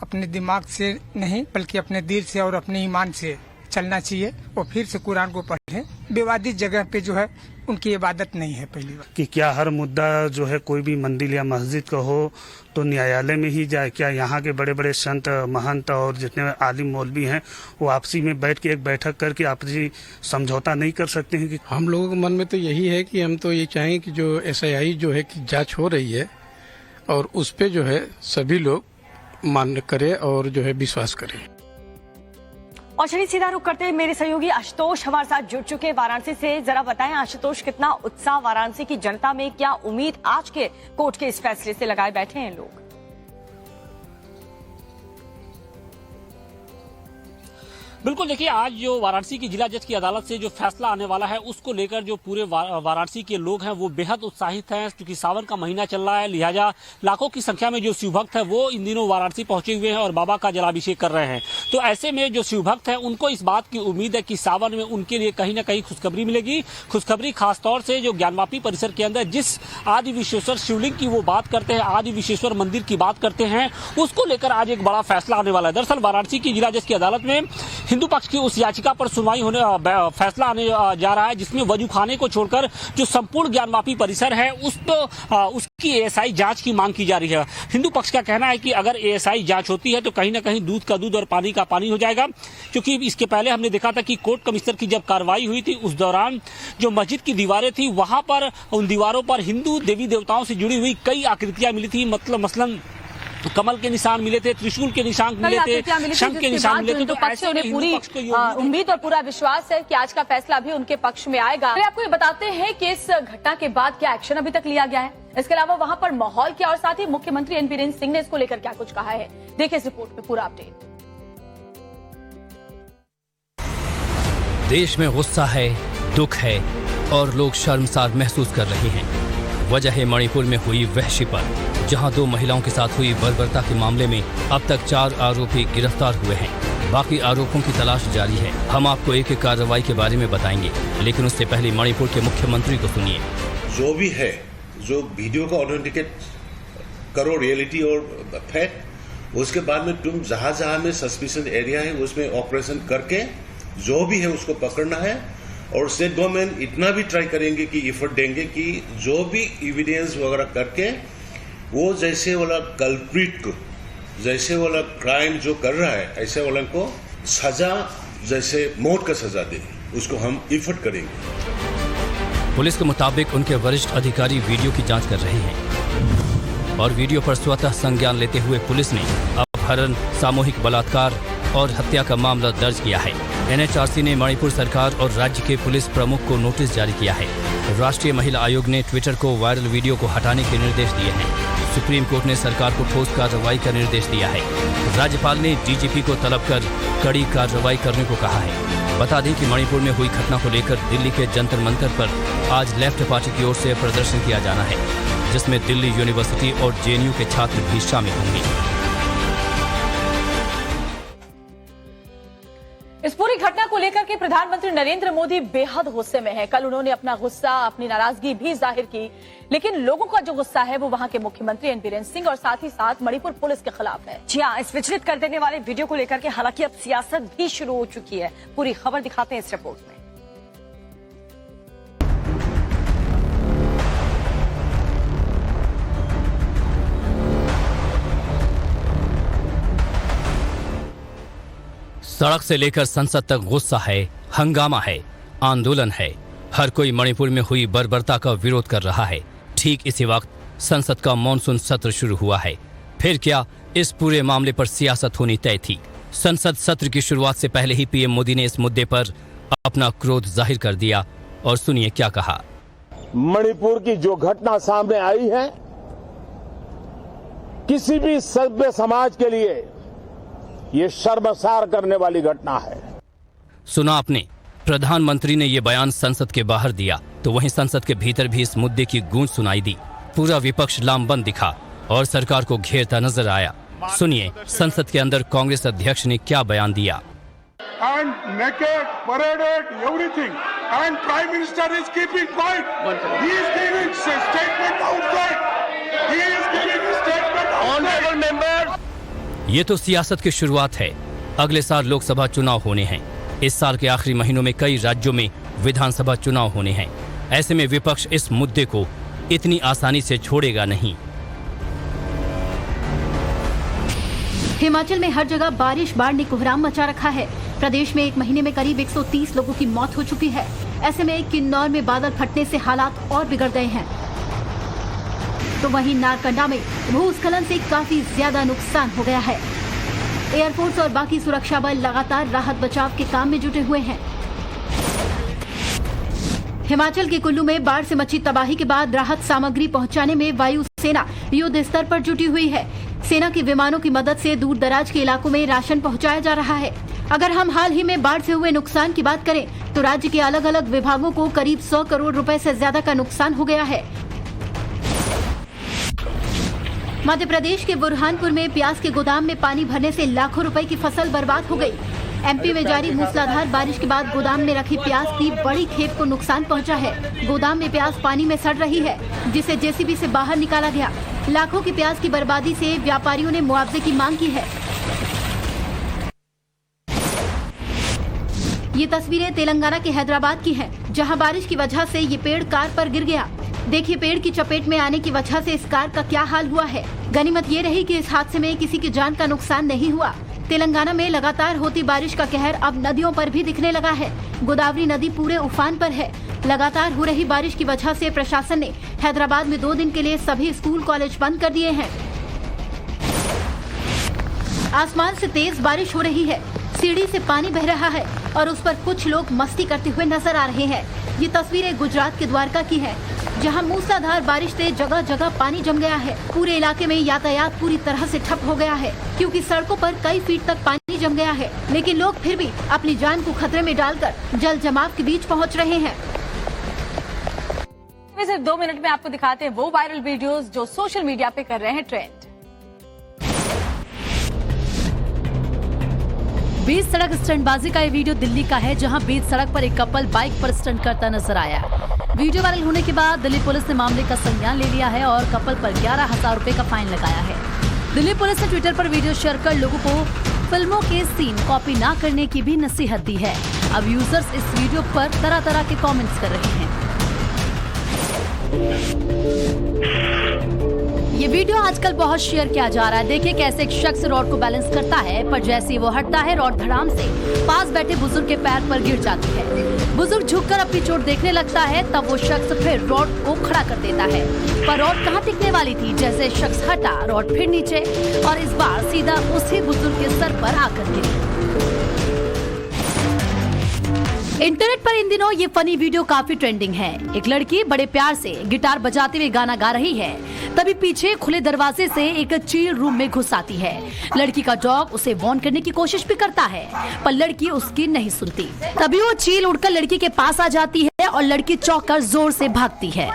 अपने दिमाग से नहीं बल्कि अपने दिल से और अपने ईमान से चलना चाहिए और फिर से कुरान को पढ़ें। विवादित जगह पे जो है उनकी इबादत नहीं है। पहली बात कि क्या हर मुद्दा जो है कोई भी मंदिर या मस्जिद का हो तो न्यायालय में ही जाए? क्या यहाँ के बड़े बड़े संत महंत और जितने आलिम मौलवी हैं वो आपसी में बैठ के एक बैठक करके आपसी समझौता नहीं कर सकते हैं? कि हम लोगों के मन में तो यही है कि हम तो ये चाहें कि जो एसआई जो है कि जांच हो रही है और उस पे जो है सभी लोग मान्य करें और जो है विश्वास करें। और चलिए सीधा रुक करते हैं, मेरे सहयोगी आशुतोष हमारे साथ जुड़ चुके हैं वाराणसी से। जरा बताएं आशुतोष, कितना उत्साह वाराणसी की जनता में, क्या उम्मीद आज के कोर्ट के इस फैसले से लगाए बैठे हैं लोग? बिल्कुल, देखिए आज जो वाराणसी की जिला जज की अदालत से जो फैसला आने वाला है उसको लेकर जो पूरे वाराणसी के लोग हैं वो बेहद उत्साहित हैं, क्योंकि सावन का महीना चल रहा है, लिहाजा लाखों की संख्या में जो शिवभक्त है वो इन दिनों वाराणसी पहुंचे हुए हैं और बाबा का जलाभिषेक कर रहे हैं। तो ऐसे में जो शिवभक्त हैं उनको इस बात की उम्मीद है कि सावन में उनके लिए कहीं ना कहीं खुशखबरी मिलेगी। खुशखबरी खासतौर से जो ज्ञानवापी परिसर के अंदर जिस आदि विश्वेश्वर शिवलिंग की वो बात करते हैं, आदि विश्वेश्वर मंदिर की बात करते हैं, उसको लेकर आज एक बड़ा फैसला आने वाला है। दरअसल वाराणसी की जिला जज की अदालत में हिंदू पक्ष की उस याचिका पर सुनवाई होने फैसला आने जा रहा है जिसमें वजू खाने को छोड़कर जो संपूर्ण ज्ञानवापी परिसर है उसकी एएसआई जांच की मांग की जा रही है। हिंदू पक्ष का कहना है कि अगर एएसआई जांच होती है तो कहीं ना कहीं दूध का दूध और पानी का पानी हो जाएगा, क्योंकि इसके पहले हमने देखा था कि कोर्ट कमिश्नर की जब कार्रवाई हुई थी उस दौरान जो मस्जिद की दीवारें थी वहां पर उन दीवारों पर हिंदू देवी देवताओं से जुड़ी हुई कई आकृतियां मिली थी। मसलन कमल के निशान मिले थे, त्रिशूल के निशान मिले थे, शंख के निशान मिले थे। तो ऐसे में पूरी उम्मीद और पूरा विश्वास है कि आज का फैसला भी उनके पक्ष में आएगा। आपको ये बताते हैं कि इस घटना के बाद क्या एक्शन अभी तक लिया गया है? इसके अलावा वहां पर माहौल क्या और साथ ही मुख्यमंत्री एन बीरेन सिंह ने इसको लेकर क्या कुछ कहा है, देखिए इस रिपोर्ट में पूरा अपडेट। देश में गुस्सा है, दुख है और लोग शर्मसार महसूस कर रहे हैं। वजह है मणिपुर में हुई वहशीपन, जहां 2 महिलाओं के साथ हुई बर्बरता के मामले में अब तक 4 आरोपी गिरफ्तार हुए हैं। बाकी आरोपों की तलाश जारी है। हम आपको एक-एक कार्रवाई के बारे में बताएंगे, लेकिन उससे पहले मणिपुर के मुख्यमंत्री को सुनिए। जो भी है, जो वीडियो को ऑथेंटिकेट करो रियलिटी और फैक्ट, उसके बाद में तुम जहां में सस्पिशन एरिया है उसमें ऑपरेशन करके जो भी है उसको पकड़ना है। और स्टेट गवर्नमेंट इतना भी ट्राई करेंगे कि एफर्ट देंगे कि जो भी एविडेंस वगैरह करके वो जैसे वाला कल्प्रिट को, जैसे वाला क्राइम जो कर रहा है ऐसे वाला को सजा, जैसे मौत का सजा दे, उसको हम एफर्ट करेंगे। पुलिस के मुताबिक उनके वरिष्ठ अधिकारी वीडियो की जांच कर रहे हैं और वीडियो पर स्वतः संज्ञान लेते हुए पुलिस ने अपहरण, सामूहिक बलात्कार और हत्या का मामला दर्ज किया है। एनएचआरसी ने मणिपुर सरकार और राज्य के पुलिस प्रमुख को नोटिस जारी किया है। राष्ट्रीय महिला आयोग ने ट्विटर को वायरल वीडियो को हटाने के निर्देश दिए हैं। सुप्रीम कोर्ट ने सरकार को ठोस कार्रवाई का निर्देश दिया है। राज्यपाल ने डीजीपी को तलब कर कड़ी कार्रवाई करने को कहा है। बता दें कि मणिपुर में हुई घटना को लेकर दिल्ली के जंतर मंतर पर आज लेफ्ट पार्टी की ओर से प्रदर्शन किया जाना है, जिसमें दिल्ली यूनिवर्सिटी और जेएनयू के छात्र भी शामिल होंगे। इस पूरी घटना को लेकर के प्रधानमंत्री नरेंद्र मोदी बेहद गुस्से में हैं। कल उन्होंने अपना गुस्सा, अपनी नाराजगी भी जाहिर की, लेकिन लोगों का जो गुस्सा है वो वहां के मुख्यमंत्री एन बीरेन सिंह और साथ ही साथ मणिपुर पुलिस के खिलाफ है। जी हाँ, इस विचलित कर देने वाले वीडियो को लेकर के हालांकि अब सियासत भी शुरू हो चुकी है। पूरी खबर दिखाते हैं इस रिपोर्ट में। सड़क से लेकर संसद तक गुस्सा है, हंगामा है, आंदोलन है। हर कोई मणिपुर में हुई बर्बरता का विरोध कर रहा है। ठीक इसी वक्त संसद का मॉनसून सत्र शुरू हुआ है। फिर क्या इस पूरे मामले पर सियासत होनी तय थी। संसद सत्र की शुरुआत से पहले ही पीएम मोदी ने इस मुद्दे पर अपना क्रोध जाहिर कर दिया और सुनिए क्या कहा। मणिपुर की जो घटना सामने आई है, किसी भी सभ्य समाज के लिए ये शर्मसार करने वाली घटना है। सुना आपने, प्रधानमंत्री ने ये बयान संसद के बाहर दिया तो वहीं संसद के भीतर भी इस मुद्दे की गूंज सुनाई दी। पूरा विपक्ष लामबंद दिखा और सरकार को घेरता नजर आया। सुनिए संसद के अंदर कांग्रेस अध्यक्ष ने क्या बयान दिया। And naked, paraded, everything. And Prime Minister is keeping quiet. He is giving statement outside. He is giving statement outside. Honorable members. ये तो सियासत की शुरुआत है। अगले साल लोकसभा चुनाव होने हैं। इस साल के आखिरी महीनों में कई राज्यों में विधानसभा चुनाव होने हैं। ऐसे में विपक्ष इस मुद्दे को इतनी आसानी से छोड़ेगा नहीं। हिमाचल में हर जगह बारिश, बाढ़ ने कोहराम मचा रखा है। प्रदेश में एक महीने में करीब 130 लोगों की मौत हो चुकी है। ऐसे में किन्नौर में बादल फटने से हालात और बिगड़ गए हैं। तो वहीं नारकंडा में भूस्खलन से काफी ज्यादा नुकसान हो गया है। एयरफोर्स और बाकी सुरक्षा बल लगातार राहत बचाव के काम में जुटे हुए हैं। हिमाचल के कुल्लू में बाढ़ से मची तबाही के बाद राहत सामग्री पहुंचाने में वायु सेना युद्ध स्तर पर जुटी हुई है। सेना के विमानों की मदद से दूर दराज के इलाकों में राशन पहुंचाया जा रहा है। अगर हम हाल ही में बाढ़ से हुए नुकसान की बात करें तो राज्य के अलग अलग विभागों को करीब 100 करोड़ रुपए से ज्यादा का नुकसान हो गया है। मध्य प्रदेश के बुरहानपुर में प्याज के गोदाम में पानी भरने से लाखों रुपए की फसल बर्बाद हो गई। एमपी में जारी मूसलाधार बारिश के बाद गोदाम में रखी प्याज की बड़ी खेप को नुकसान पहुंचा है। गोदाम में प्याज पानी में सड़ रही है, जिसे जेसीबी से बाहर निकाला गया। लाखों की प्याज की बर्बादी से व्यापारियों ने मुआवजे की मांग की है। ये तस्वीरें तेलंगाना के हैदराबाद की हैं, जहां बारिश की वजह से ये पेड़ कार पर गिर गया। देखिए पेड़ की चपेट में आने की वजह से इस कार का क्या हाल हुआ है। गनीमत ये रही कि इस हादसे में किसी की जान का नुकसान नहीं हुआ। तेलंगाना में लगातार होती बारिश का कहर अब नदियों पर भी दिखने लगा है। गोदावरी नदी पूरे उफान पर है। लगातार हो रही बारिश की वजह से प्रशासन ने हैदराबाद में 2 दिन के लिए सभी स्कूल कॉलेज बंद कर दिए हैं। आसमान से तेज बारिश हो रही है। सीढ़ी से पानी बह रहा है और उस पर कुछ लोग मस्ती करते हुए नजर आ रहे हैं। ये तस्वीरें गुजरात के द्वारका की है। जहां मूसलाधार बारिश से जगह जगह पानी जम गया है। पूरे इलाके में यातायात पूरी तरह से ठप हो गया है क्योंकि सड़कों पर कई फीट तक पानी जम गया है, लेकिन लोग फिर भी अपनी जान को खतरे में डालकर जल जमाव के बीच पहुँच रहे हैं। सिर्फ 2 मिनट में आपको दिखाते हैं वो वायरल वीडियोस जो सोशल मीडिया पे कर रहे हैं ट्रेंड। बीच सड़क स्टंटबाजी का ये वीडियो दिल्ली का है, जहां बीच सड़क पर एक कपल बाइक पर स्टंट करता नजर आया। वीडियो वायरल होने के बाद दिल्ली पुलिस ने मामले का संज्ञान ले लिया है और कपल पर 11,000 रुपए का फाइन लगाया है। दिल्ली पुलिस ने ट्विटर पर वीडियो शेयर कर लोगों को फिल्मों के सीन कॉपी ना करने की भी नसीहत दी है। अब यूजर्स इस वीडियो पर तरह तरह के कमेंट्स कर रहे हैं। ये वीडियो आजकल बहुत शेयर किया जा रहा है। देखिए कैसे एक शख्स रॉड को बैलेंस करता है, पर जैसे ही वो हटता है रॉड धड़ाम से पास बैठे बुजुर्ग के पैर पर गिर जाती है। बुजुर्ग झुककर अपनी चोट देखने लगता है, तब वो शख्स फिर रॉड को खड़ा कर देता है, पर रॉड कहाँ टिकने वाली थी। जैसे शख्स हटा रॉड फिर नीचे और इस बार सीधा उसी बुजुर्ग के सर पर आकर गिरी। इंटरनेट पर इन दिनों ये फनी वीडियो काफी ट्रेंडिंग है। एक लड़की बड़े प्यार से गिटार बजाते हुए गाना गा रही है, तभी पीछे खुले दरवाजे से एक चील रूम में घुस आती है। लड़की का डॉग उसे वार्न करने की कोशिश भी करता है, पर लड़की उसकी नहीं सुनती। तभी वो चील उड़कर लड़की के पास आ जाती है और लड़की चौंक कर जोर से भागती है।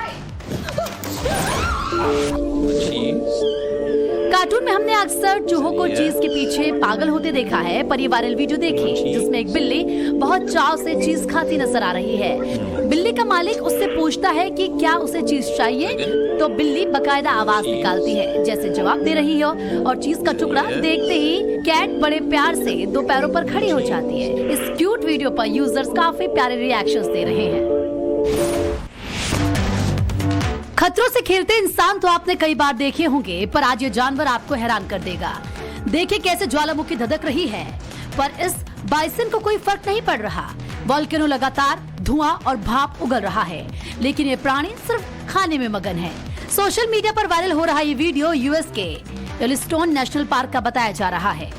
कार्टून में हमने अक्सर चूहों को चीज के पीछे पागल होते देखा है, पर ये वायरल वीडियो देखिए जिसमें एक बिल्ली बहुत चाव से चीज खाती नजर आ रही है। बिल्ली का मालिक उससे पूछता है कि क्या उसे चीज चाहिए, तो बिल्ली बकायदा आवाज निकालती है जैसे जवाब दे रही हो, और चीज का टुकड़ा देखते ही कैट बड़े प्यार से 2 पैरों पर खड़ी हो जाती है। इस क्यूट वीडियो पर यूजर्स काफी प्यारे रिएक्शंस दे रहे हैं। खतरों से खेलते इंसान तो आपने कई बार देखे होंगे, पर आज ये जानवर आपको हैरान कर देगा। देखिए कैसे ज्वालामुखी धधक रही है, पर इस बाइसन को कोई फर्क नहीं पड़ रहा। वोल्केनो लगातार धुआं और भाप उगल रहा है, लेकिन ये प्राणी सिर्फ खाने में मगन है। सोशल मीडिया पर वायरल हो रहा ये वीडियो यूएस के येलोस्टोन नेशनल पार्क का बताया जा रहा है।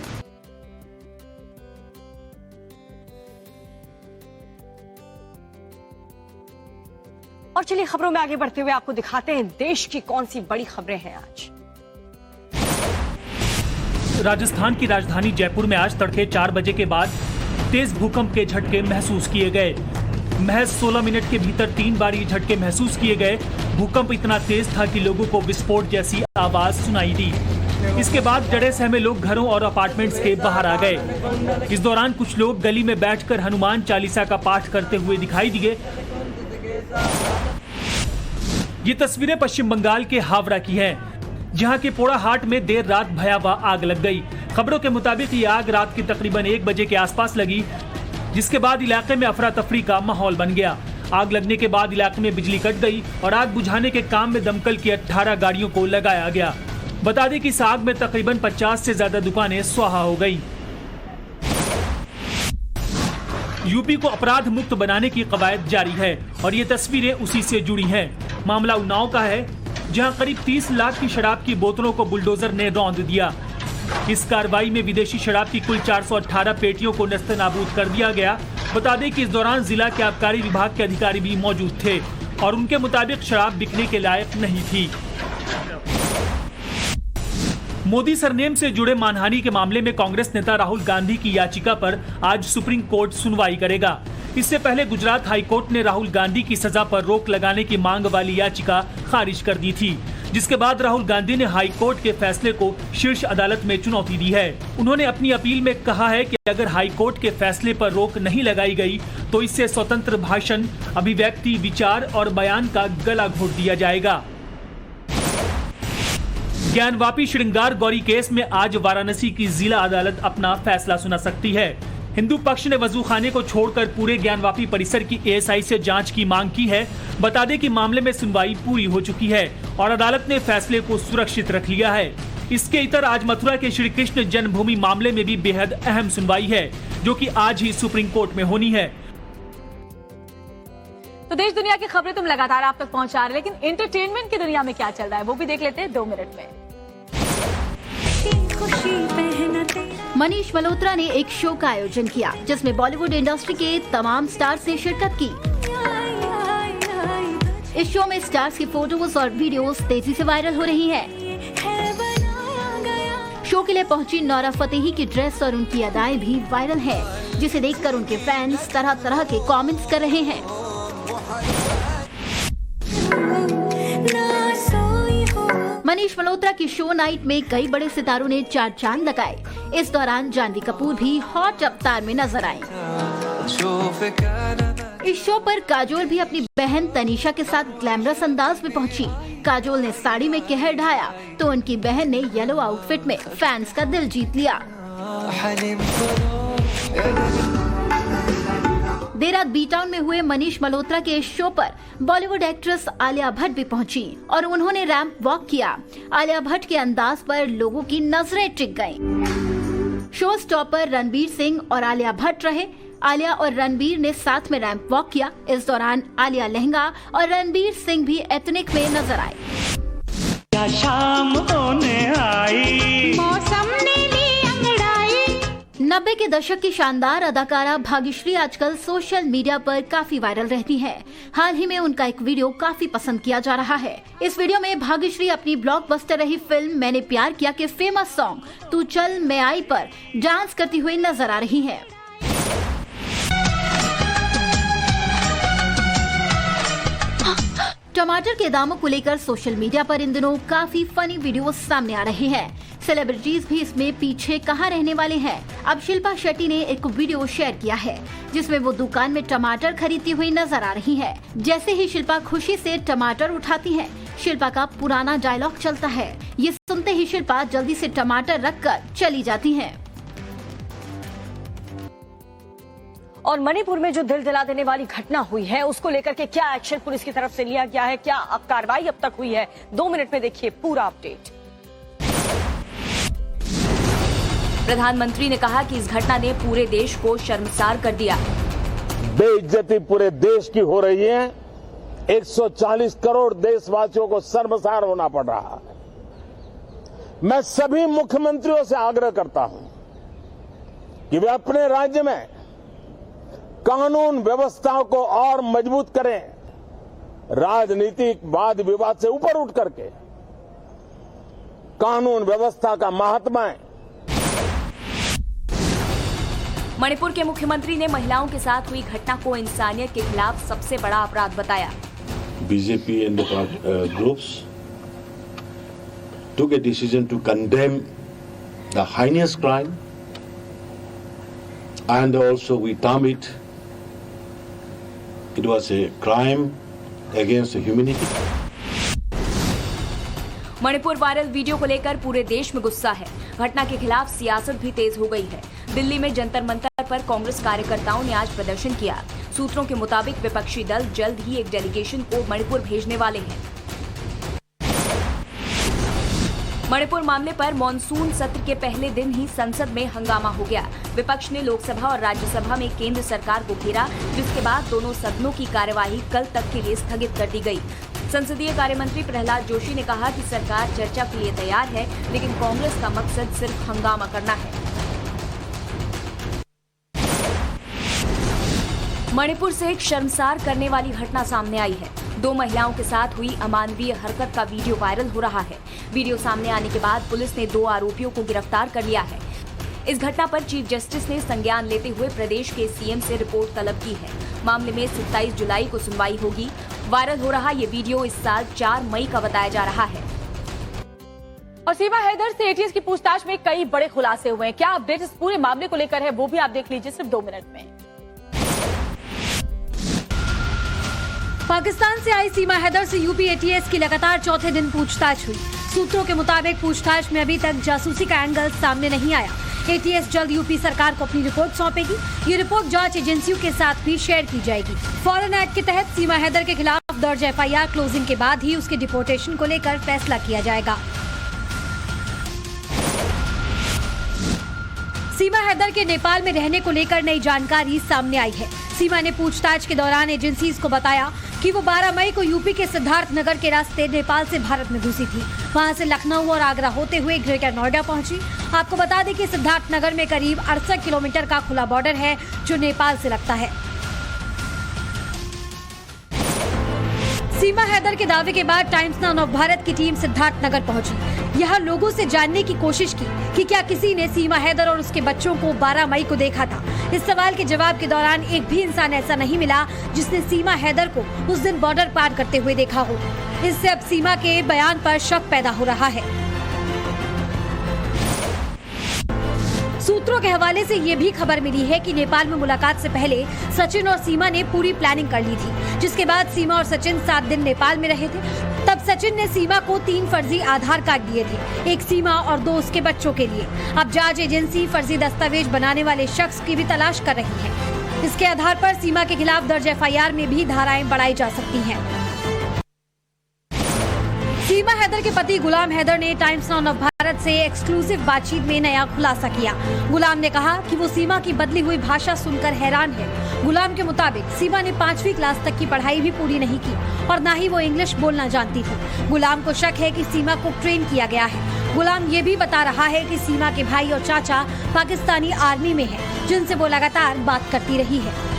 और चलिए खबरों में आगे बढ़ते हुए आपको दिखाते हैं देश की कौन सी बड़ी खबरें हैं आज। राजस्थान की राजधानी जयपुर में आज तड़के 4 बजे के बाद तेज भूकंप के झटके महसूस किए गए। महज 16 मिनट के भीतर 3 बार ये झटके महसूस किए गए। भूकंप इतना तेज था कि लोगों को विस्फोट जैसी आवाज सुनाई दी। इसके बाद जड़े सहमे लोग घरों और अपार्टमेंट्स के बाहर आ गए। इस दौरान कुछ लोग गली में बैठकर हनुमान चालीसा का पाठ करते हुए दिखाई दिए। ये तस्वीरें पश्चिम बंगाल के हावड़ा की हैं, जहां के पोड़ाहाट में देर रात भयावह आग लग गई। खबरों के मुताबिक ये आग रात के तकरीबन 1 बजे के आसपास लगी, जिसके बाद इलाके में अफरा तफरी का माहौल बन गया। आग लगने के बाद इलाके में बिजली कट गई और आग बुझाने के काम में दमकल की 18 गाड़ियों को लगाया गया। बता दें कि इस आग में तकरीबन 50 से ज्यादा दुकानें स्वाहा हो गई। यूपी को अपराध मुक्त बनाने की कवायद जारी है और ये तस्वीरें उसी से जुड़ी हैं। मामला उन्नाव का है, जहां करीब 30 लाख की शराब की बोतलों को बुलडोजर ने रौंद दिया। इस कार्रवाई में विदेशी शराब की कुल 418 पेटियों को नस्तनाबूद कर दिया गया। बता दें कि इस दौरान जिला के आबकारी विभाग के अधिकारी भी मौजूद थे और उनके मुताबिक शराब बिकने के लायक नहीं थी। मोदी सरनेम से जुड़े मानहानि के मामले में कांग्रेस नेता राहुल गांधी की याचिका पर आज सुप्रीम कोर्ट सुनवाई करेगा। इससे पहले गुजरात हाई कोर्ट ने राहुल गांधी की सजा पर रोक लगाने की मांग वाली याचिका खारिज कर दी थी, जिसके बाद राहुल गांधी ने हाई कोर्ट के फैसले को शीर्ष अदालत में चुनौती दी है। उन्होंने अपनी अपील में कहा है कि अगर हाई कोर्ट के फैसले पर रोक नहीं लगाई गई तो इससे स्वतंत्र भाषण, अभिव्यक्ति, विचार और बयान का गला घोट दिया जाएगा। ज्ञानवापी श्रृंगार गौरी केस में आज वाराणसी की जिला अदालत अपना फैसला सुना सकती है। हिंदू पक्ष ने वजू खाने को छोड़कर पूरे ज्ञानवापी परिसर की एएसआई से जांच की मांग की है। बता दें कि मामले में सुनवाई पूरी हो चुकी है और अदालत ने फैसले को सुरक्षित रख लिया है। इसके इतर आज मथुरा के श्री कृष्ण जन्मभूमि मामले में भी बेहद अहम सुनवाई है, जो कि आज ही सुप्रीम कोर्ट में होनी है। तो देश दुनिया की खबरें तुम लगातार आप तक पहुंचा रहे, लेकिन एंटरटेनमेंट की दुनिया में क्या चल रहा है वो भी देख लेते हैं 2 मिनट में। मनीष मल्होत्रा ने एक शो का आयोजन किया जिसमें बॉलीवुड इंडस्ट्री के तमाम स्टार्स ने शिरकत की। इस शो में स्टार्स की फोटोज और वीडियोस तेजी से वायरल हो रही है। शो के लिए पहुंची नोरा फतेही की ड्रेस और उनकी अदाएं भी वायरल है, जिसे देखकर उनके फैंस तरह तरह के कमेंट्स कर रहे हैं। मनीष मल्होत्रा की शो नाइट में कई बड़े सितारों ने चार चांद लगाए। इस दौरान जानवी कपूर भी हॉट अवतार में नजर आईं। इस शो पर काजोल भी अपनी बहन तनीषा के साथ ग्लैमरस अंदाज में पहुंची। काजोल ने साड़ी में कहर ढाया तो उनकी बहन ने येलो आउटफिट में फैंस का दिल जीत लिया। देर रात बी टाउन में हुए मनीष मल्होत्रा के इस शो पर बॉलीवुड एक्ट्रेस आलिया भट्ट भी पहुंची और उन्होंने रैंप वॉक किया। आलिया भट्ट के अंदाज पर लोगों की नजरें टिक गईं। शो स्टॉपर रणबीर सिंह और आलिया भट्ट रहे। आलिया और रणबीर ने साथ में रैंप वॉक किया। इस दौरान आलिया लहंगा और रणबीर सिंह भी एथनिक में नजर आए। क्या शाम होने आई, मौसम ने ली अंगड़ाई। 90 के दशक की शानदार अदाकारा भाग्यश्री आजकल सोशल मीडिया पर काफी वायरल रहती है। हाल ही में उनका एक वीडियो काफी पसंद किया जा रहा है। इस वीडियो में भाग्यश्री अपनी ब्लॉकबस्टर रही फिल्म मैंने प्यार किया के फेमस सॉन्ग तू चल मैं आई पर डांस करती हुई नजर आ रही है। टमाटर के दामों को लेकर सोशल मीडिया पर इन दिनों काफी फनी वीडियोस सामने आ रहे हैं। सेलिब्रिटीज भी इसमें पीछे कहाँ रहने वाले हैं। अब शिल्पा शेट्टी ने एक वीडियो शेयर किया है जिसमें वो दुकान में टमाटर खरीदती हुई नजर आ रही है। जैसे ही शिल्पा खुशी से टमाटर उठाती है, शिल्पा का पुराना डायलॉग चलता है। ये सुनते ही शिल्पा जल्दी से टमाटर रखकर चली जाती है। और मणिपुर में जो दिल दिला देने वाली घटना हुई है उसको लेकर के क्या एक्शन पुलिस की तरफ से लिया गया है, क्या कार्रवाई अब तक हुई है, 2 मिनट में देखिए पूरा अपडेट। प्रधानमंत्री ने कहा कि इस घटना ने पूरे देश को शर्मसार कर दिया। बेइज्जती पूरे देश की हो रही है। 140 करोड़ देशवासियों को शर्मसार होना पड़ रहा है। मैं सभी मुख्यमंत्रियों से आग्रह करता हूं कि वे अपने राज्य में कानून व्यवस्था को और मजबूत करें। राजनीतिक वाद विवाद से ऊपर उठ करके कानून व्यवस्था का महात्मा है। मणिपुर के मुख्यमंत्री ने महिलाओं के साथ हुई घटना को इंसानियत के खिलाफ सबसे बड़ा अपराध बताया। BJP and the groups took a decision to condemn the heinous crime, and also we term it was a crime against humanity. Manipur viral video को लेकर पूरे देश में गुस्सा है। घटना के खिलाफ सियासत भी तेज हो गई है। दिल्ली में जंतर मंतर पर कांग्रेस कार्यकर्ताओं ने आज प्रदर्शन किया। सूत्रों के मुताबिक विपक्षी दल जल्द ही एक डेलीगेशन को मणिपुर भेजने वाले हैं। मणिपुर मामले पर मॉनसून सत्र के पहले दिन ही संसद में हंगामा हो गया। विपक्ष ने लोकसभा और राज्यसभा में केंद्र सरकार को घेरा, जिसके बाद दोनों सदनों की कार्यवाही कल तक के लिए स्थगित कर दी गई। संसदीय कार्य मंत्री प्रहलाद जोशी ने कहा कि सरकार चर्चा के लिए तैयार है, लेकिन कांग्रेस का मकसद सिर्फ हंगामा करना है। मणिपुर से एक शर्मसार करने वाली घटना सामने आई है। 2 महिलाओं के साथ हुई अमानवीय हरकत का वीडियो वायरल हो रहा है। वीडियो सामने आने के बाद पुलिस ने 2 आरोपियों को गिरफ्तार कर लिया है। इस घटना पर चीफ जस्टिस ने संज्ञान लेते हुए प्रदेश के सीएम से रिपोर्ट तलब की है। मामले में 27 जुलाई को सुनवाई होगी। वायरल हो रहा ये वीडियो इस साल 4 मई का बताया जा रहा है। और सीमा हैदर से एटीएस की पूछताछ में कई बड़े खुलासे हुए हैं। क्या अपडेट इस पूरे मामले को लेकर है वो भी आप देख लीजिए सिर्फ 2 मिनट में। पाकिस्तान से आई सीमा हैदर से यूपी एटीएस की लगातार चौथे दिन पूछताछ हुई। सूत्रों के मुताबिक पूछताछ में अभी तक जासूसी का एंगल सामने नहीं आया। एटीएस जल्द यूपी सरकार को अपनी रिपोर्ट सौंपेगी। ये रिपोर्ट जांच एजेंसियों के साथ भी शेयर की जाएगी। फॉरेन एक्ट के तहत सीमा हैदर के खिलाफ दर्ज एफआईआर क्लोजिंग के बाद ही उसके डिपोर्टेशन को लेकर फैसला किया जाएगा। सीमा हैदर के नेपाल में रहने को लेकर नई जानकारी सामने आई है। सीमा ने पूछताछ के दौरान एजेंसीज को बताया कि वो 12 मई को यूपी के सिद्धार्थ नगर के रास्ते नेपाल से भारत में घुसी थी। वहां से लखनऊ और आगरा होते हुए ग्रेटर नोएडा पहुंची। आपको बता दें कि सिद्धार्थ नगर में करीब 68 किलोमीटर का खुला बॉर्डर है जो नेपाल से लगता है। सीमा हैदर के दावे के बाद टाइम्स नाउ ऑफ भारत की टीम सिद्धार्थनगर पहुंची। यहाँ लोगों से जानने की कोशिश की कि क्या किसी ने सीमा हैदर और उसके बच्चों को 12 मई को देखा था। इस सवाल के जवाब के दौरान एक भी इंसान ऐसा नहीं मिला जिसने सीमा हैदर को उस दिन बॉर्डर पार करते हुए देखा हो। इससे अब सीमा के बयान पर शक पैदा हो रहा है। सूत्रों के हवाले से ये भी खबर मिली है कि नेपाल में मुलाकात से पहले सचिन और सीमा ने पूरी प्लानिंग कर ली थी, जिसके बाद सीमा और सचिन 7 दिन नेपाल में रहे थे। तब सचिन ने सीमा को 3 फर्जी आधार कार्ड दिए थे, एक सीमा और 2 उसके बच्चों के लिए। अब जांच एजेंसी फर्जी दस्तावेज बनाने वाले शख्स की भी तलाश कर रही है। इसके आधार पर सीमा के खिलाफ दर्ज FIR में भी धाराएं बढ़ाई जा सकती हैं। सीमा हैदर के पति गुलाम हैदर ने टाइम्स नाउ ऑफ भारत से एक्सक्लूसिव बातचीत में नया खुलासा किया। गुलाम ने कहा कि वो सीमा की बदली हुई भाषा सुनकर हैरान है। गुलाम के मुताबिक सीमा ने 5वीं क्लास तक की पढ़ाई भी पूरी नहीं की और न ही वो इंग्लिश बोलना जानती थी। गुलाम को शक है कि सीमा को ट्रेन किया गया है। गुलाम ये भी बता रहा है कि सीमा के भाई और चाचा पाकिस्तानी आर्मी में है, जिनसे वो लगातार बात करती रही है।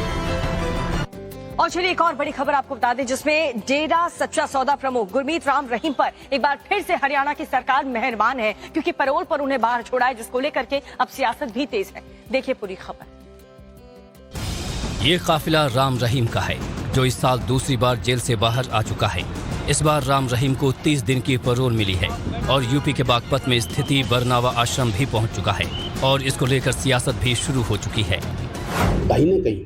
और चलिए एक और बड़ी खबर आपको बता दें, जिसमें डेरा सच्चा सौदा प्रमुख गुरमीत राम रहीम पर एक बार फिर से हरियाणा की सरकार मेहरबान है, क्योंकि पैरोल पर उन्हें बाहर छोड़ा है, जिसको लेकर के अब सियासत भी तेज है। देखिए पूरी खबर। ये काफिला राम रहीम का है, जो इस साल दूसरी बार जेल से बाहर आ चुका है। इस बार राम रहीम को 30 दिन की पैरोल मिली है और यूपी के बागपत में स्थिति बरनावा आश्रम भी पहुंच चुका है और इसको लेकर सियासत भी शुरू हो चुकी है। कहीं न कहीं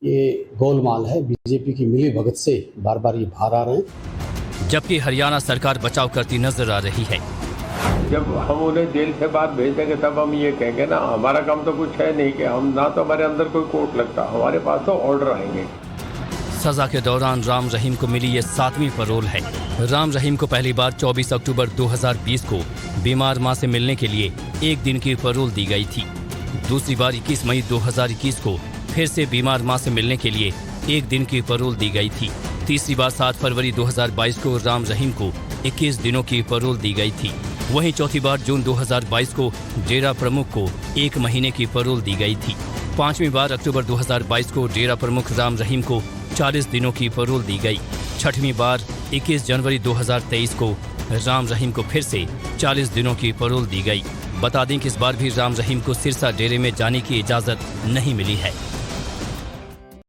ये गोलमाल है, बीजेपी की मिली भगत से बार बार ये बाहर आ रहे हैं। जबकि हरियाणा सरकार बचाव करती नजर आ रही है। जब हम उन्हें जेल से बाहर भेज देंगे तब हम ये कहेंगे ना, हमारा काम तो कुछ है नहीं कि हम ना तो हमारे अंदर कोई कोर्ट लगता, हमारे पास तो ऑर्डर आएंगे। सजा के दौरान राम रहीम को मिली ये 7वीं पैरोल है। राम रहीम को पहली बार 24 अक्टूबर 2020 को बीमार मां से मिलने के लिए 1 दिन की पैरोल दी गई थी। दूसरी बार 21 मई 2021 को फिर से बीमार मां से मिलने के लिए 1 दिन की पैरोल दी गई थी। तीसरी बार 7 फरवरी 2022 को राम रहीम को 21 दिनों की पैरोल दी गई थी। वहीं चौथी बार जून 2022 को डेरा प्रमुख को 1 महीने की पैरोल दी गई थी। 5वीं बार अक्टूबर 2022 को डेरा प्रमुख राम रहीम को 40 दिनों की पैरोल दी गई। 6वीं बार 21 जनवरी 2023 को राम रहीम को फिर से 40 दिनों की पैरोल दी गई। बता दें कि इस बार भी राम रहीम को सिरसा डेरे में जाने की इजाजत नहीं मिली है।